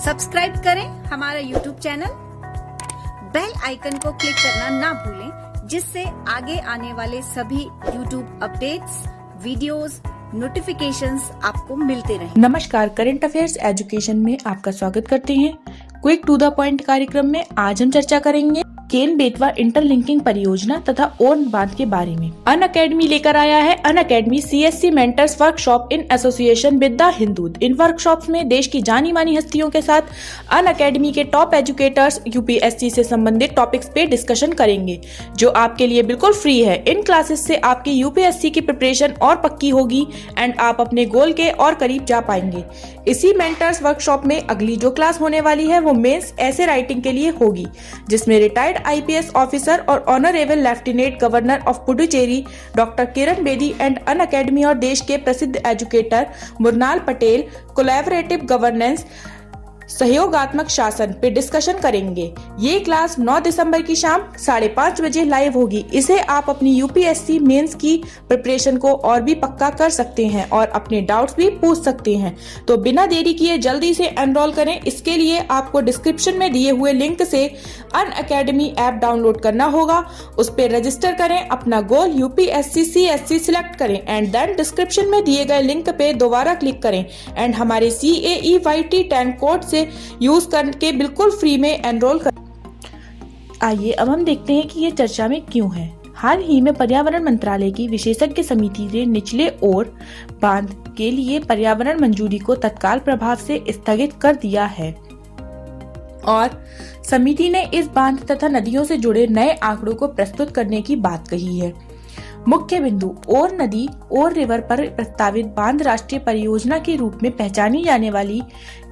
Subscribe करें हमारा YouTube channel, bell icon को क्लिक करना ना भूलें, जिससे आगे आने वाले सभी यूट्यूब अपडेट्स, वीडियोस, नोटिफिकेशंस आपको मिलते रहें। नमस्कार, करंट अफेयर्स एजुकेशन में आपका स्वागत करते हैं। क्विक टू द पॉइंट कार्यक्रम में आज हम चर्चा करेंगे केन बेतवा इंटरलिंकिंग परियोजना तथा ओर्न बांध के बारे में। अनअकैडमी लेकर आया है Unacademy CSC mentors workshop in association with the Hindu. In workshops में देश की जानी मानी हस्तियों के साथ अनअकैडमी के टॉप एजुकेटर्स UPSC से संबंधित टॉपिक्स पे डिस्कशन करेंगे, जो आपके लिए बिल्कुल फ्री है। इन क्लासेस से आपकी UPSC की प्रिपरेशन और पक्की होगी एंड आप अपने गोल के और करीब जा पाएंगे। इसी मेंटर्स वर्कशॉप में अगली जो क्लास होने वाली है वो मेंस ऐसे राइटिंग के लिए होगी, जिसमें रिटायर्ड IPS ऑफिसर और honourable lieutenant governor of Puducherry doctor Kiran Bedi and Unacademy और देश के प्रसिद्ध एजुकेटर मुरनाल पटेल कोलैबोरेटिव गवर्नेंस सहयोगात्मक शासन पे डिस्कशन करेंगे। ये क्लास 9 दिसंबर की शाम 5:30 बजे लाइव होगी। इसे आप अपनी UPSC मेंस की प्रिपरेशन को और भी पक्का कर सकते हैं और अपने डाउट्स भी पूछ सकते हैं। तो बिना देरी किए जल्दी से एनरोल करें। इसके लिए आपको डिस्क्रिप्शन में दिए हुए लिंक से अनअकैडमी ऐप डाउनलोड करना होगा। उस पर रजिस्टर करें, अपना गोल UPSC CSC सिलेक्ट करें एंड देन डिस्क्रिप्शन में दिए गए लिंक पे दोबारा क्लिक करें एंड हमारे CAEYT10 कोड से यूज करके बिल्कुल फ्री में एनरोल कर। आइए अब हम देखते हैं कि ये चर्चा में क्यों है। हाल ही में पर्यावरण मंत्रालय की विशेषज्ञ समिति ने निचले ओर बांध के लिए पर्यावरण मंजूरी को तत्काल प्रभाव से स्थगित कर दिया है और समिति ने इस बांध तथा नदियों से जुड़े नए आंकड़ों को प्रस्तुत करने की बात कही है। मुख्य बिंदु ओर नदी ओर रिवर पर प्रस्तावित बांध राष्ट्रीय परियोजना के रूप में पहचानी जाने वाली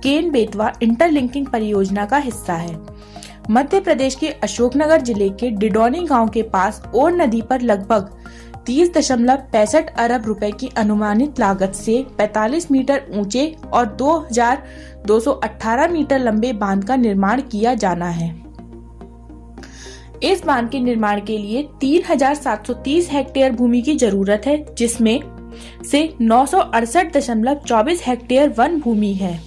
केन बेतवा इंटरलिंकिंग परियोजना का हिस्सा है। मध्य प्रदेश के अशोकनगर जिले के डिडौनी गांव के पास ओर नदी पर लगभग 30.65 अरब रुपए की अनुमानित लागत से 45 मीटर ऊंचे और 2218 मीटर लंबे बांध का निर्माण किया जाना है। इस बांध के निर्माण के लिए 3730 हेक्टेयर भूमि की जरूरत है, जिसमें से 968.24 हेक्टेयर वन भूमि है।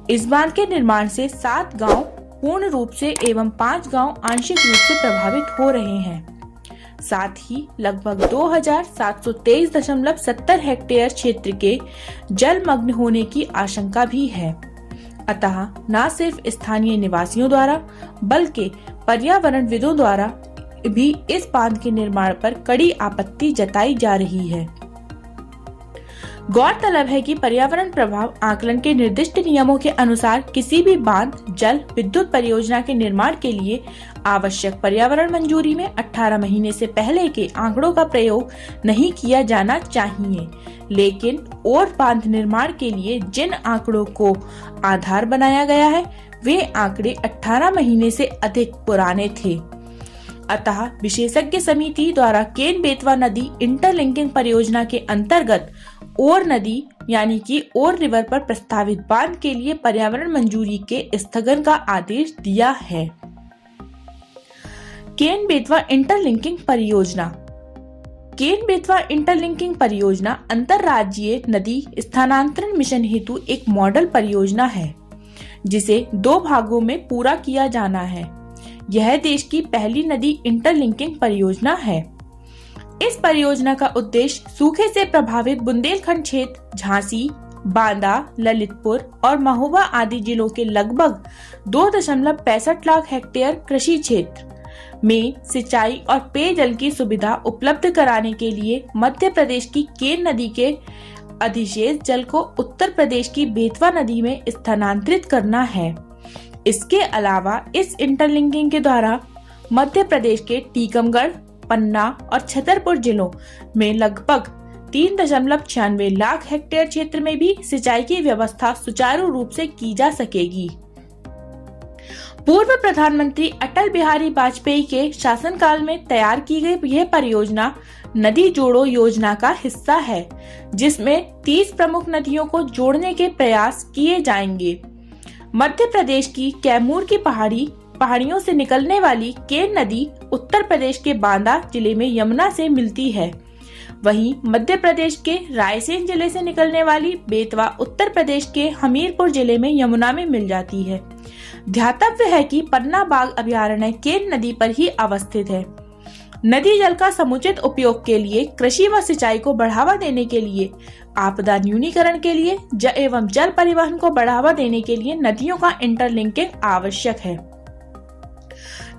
इस बांध के निर्माण से 7 गांव पूर्ण रूप से एवं 5 गांव आंशिक रूप से प्रभावित हो रहे हैं। साथ ही लगभग 2723.70 हेक्टेयर क्षेत्र के जलमग्न होने की आशंका भी है। अतः न सिर्फ स्थानीय निवासियों द्वारा बल्कि पर्यावरणविदों द्वारा भी इस बांध के निर्माण पर कड़ी आपत्ति जताई जा रही है। गौरतलब है कि पर्यावरण प्रभाव आकलन के निर्दिष्ट नियमों के अनुसार किसी भी बांध, जल विद्युत परियोजना के निर्माण के लिए आवश्यक पर्यावरण मंजूरी में 18 महीने से पहले के आंकड़ों का प्रयोग नहीं किया जाना चाहिए। लेकिन और बांध निर्माण के लिए जिन आंकड़ों को आधार बनाया गया है वे आंकड़े 18 महीने से अधिक पुराने थे। अतः विशेषज्ञ समिति द्वारा केन बेतवा नदी इंटरलिंकिंग परियोजना के अंतर्गत ओर नदी यानी कि ओर रिवर पर प्रस्तावित बांध के लिए पर्यावरण मंजूरी के स्थगन का आदेश दिया है। केन बेतवा इंटरलिंकिंग परियोजना। केन बेतवा इंटरलिंकिंग परियोजना अंतरराज्यीय नदी स्थानांतरण मिशन हेतु एक मॉडल परियोजना है, जिसे 2 भागों में पूरा किया जाना है। यह देश की पहली नदी इंटरलिंकिंग परियोजना है। इस परियोजना का उद्देश्य सूखे से प्रभावित बुंदेलखंड क्षेत्र, झांसी, बांदा, ललितपुर और महोबा आदि जिलों के लगभग 2.65 लाख हेक्टेयर कृषि क्षेत्र में सिंचाई और पेयजल की सुविधा उपलब्ध कराने के लिए मध्य प्रदेश की केन नदी के अधिशेष जल को उत्तर प्रदेश की बेतवा नदी में स्थानांतरित करना है। इसके अलावा इस इंटरलिंकिंग के द्वारा मध्य प्रदेश के टीकमगढ़, पन्ना और छतरपुर जिलों में लगभग 3.96 लाख हेक्टेयर क्षेत्र में भी सिंचाई की व्यवस्था सुचारू रूप से की जा सकेगी। पूर्व प्रधानमंत्री अटल बिहारी वाजपेयी के शासनकाल में तैयार की गई यह परियोजना नदी जोड़ो योजना का हिस्सा है, जिसमें 30 प्रमुख नदियों को जोड़ने के प्रयास किए जाएंगे। मध्य प्रदेश की कैमूर की पहाड़ियों से निकलने वाली केन नदी उत्तर प्रदेश के बांदा जिले में यमुना से मिलती है। वहीं मध्य प्रदेश के रायसेन जिले से निकलने वाली बेतवा उत्तर प्रदेश के हमीरपुर जिले में यमुना में मिल जाती है। ध्यातव्य है कि पन्ना बाघ अभयारण्य केन नदी पर ही अवस्थित है। नदी जल का समुचित उपयोग के लिए, कृषि व सिंचाई को बढ़ावा देने के लिए, आपदा न्यूनीकरण के लिए एवं जल परिवहन को बढ़ावा देने के लिए नदियों का इंटरलिंकिंग आवश्यक है।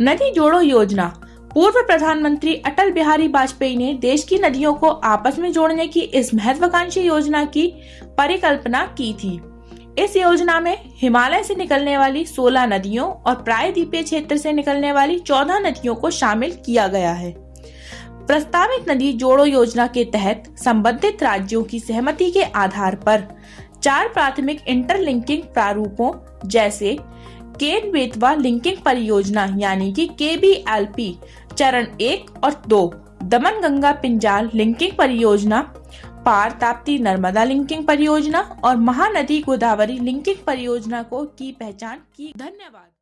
नदी जोड़ो योजना। पूर्व प्रधानमंत्री अटल बिहारी वाजपेयी ने देश की नदियों को आपस में जोड़ने की इस महत्वाकांक्षी योजना की परिकल्पना की थी। इस योजना में हिमालय से निकलने वाली 16 नदियों और प्रायद्वीपीय क्षेत्र से निकलने वाली 14 नदियों को शामिल किया गया है। प्रस्तावित नदी जोड़ो योजना के तहत संबंधित राज्यों की सहमति के आधार पर 4 प्राथमिक इंटरलिंकिंग प्रारूपों जैसे केन बेतवा लिंकिंग परियोजना यानी कि KBLP चरण 1 और 2, दमन गंगा पिंजाल लिंकिंग परियोजना, पार ताप्ती नर्मदा लिंकिंग परियोजना और महानदी गोदावरी लिंकिंग परियोजना की पहचान की। धन्यवाद।